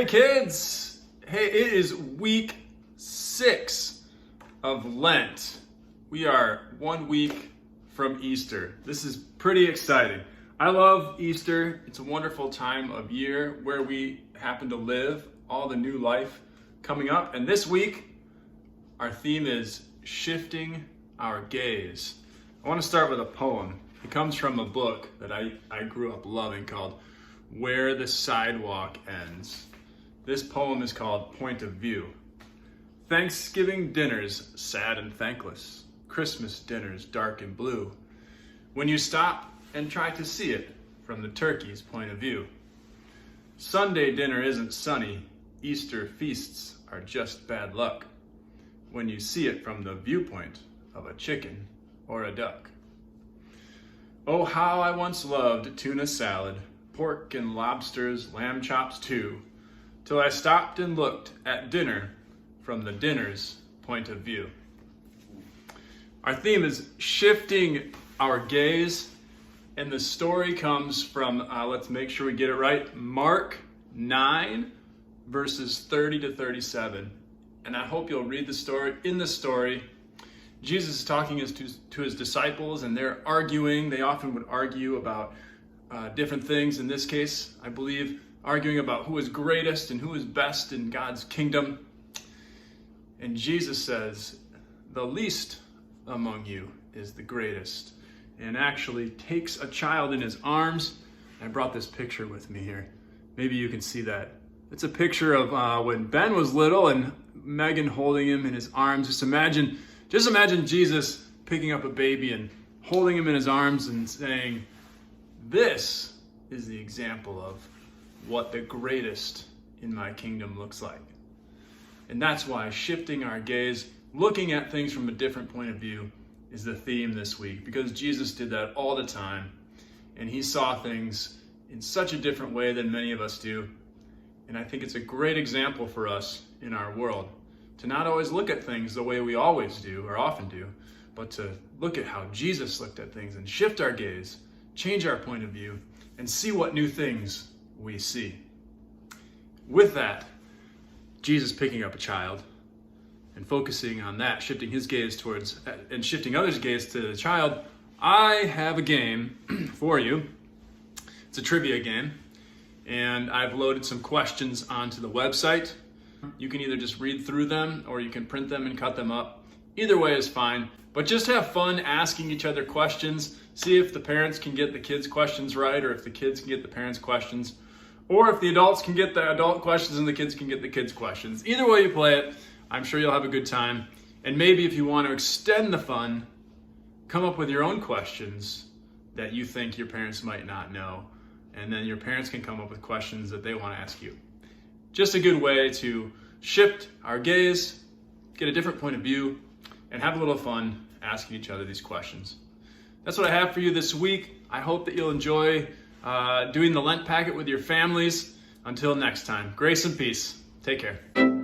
kids! Hey, it is week 6 of Lent. We are 1 week from Easter. This is pretty exciting. I love Easter. It's a wonderful time of year where we happen to live, all the new life coming up. And this week, our theme is shifting our gaze. I want to start with a poem. It comes from a book that I grew up loving called Where the Sidewalk Ends. This poem is called Point of View. Thanksgiving dinners sad and thankless, Christmas dinners dark and blue, when you stop and try to see it from the turkey's point of view. Sunday dinner isn't sunny, Easter feasts are just bad luck, when you see it from the viewpoint of a chicken or a duck. Oh, how I once loved tuna salad, pork and lobsters, lamb chops too, till I stopped and looked at dinner from the dinner's point of view. Our theme is shifting our gaze, and the story comes from, let's make sure we get it right, Mark 9, verses 30 to 37. And I hope you'll read the story. In the story, Jesus is talking to his disciples, and they're arguing. They often would argue about different things. In this case, I believe, arguing about who is greatest and who is best in God's kingdom. And Jesus says, the least among you is the greatest, and actually takes a child in his arms. I brought this picture with me here. Maybe you can see that. It's a picture of when Ben was little and Megan holding him in his arms. Just imagine Jesus picking up a baby and holding him in his arms and saying, this is the example of what the greatest in my kingdom looks like. And that's why shifting our gaze, looking at things from a different point of view, is the theme this week, because Jesus did that all the time, and he saw things in such a different way than many of us do. And I think it's a great example for us in our world to not always look at things the way we always do or often do, but to look at how Jesus looked at things and shift our gaze, change our point of view, and see what new things we see. With that, Jesus picking up a child and focusing on that, shifting his gaze towards, and shifting others' gaze to the child, I have a game for you. It's a trivia game, and I've loaded some questions onto the website. You can either just read through them, or you can print them and cut them up. Either way is fine, but just have fun asking each other questions. See if the parents can get the kids' questions right, or if the kids can get the parents' questions, or if the adults can get the adult questions and the kids can get the kids' questions. Either way you play it, I'm sure you'll have a good time. And maybe if you want to extend the fun, come up with your own questions that you think your parents might not know. And then your parents can come up with questions that they want to ask you. Just a good way to shift our gaze, get a different point of view, and have a little fun asking each other these questions. That's what I have for you this week. I hope that you'll enjoy doing the Lent packet with your families. Until next time, grace and peace. Take care.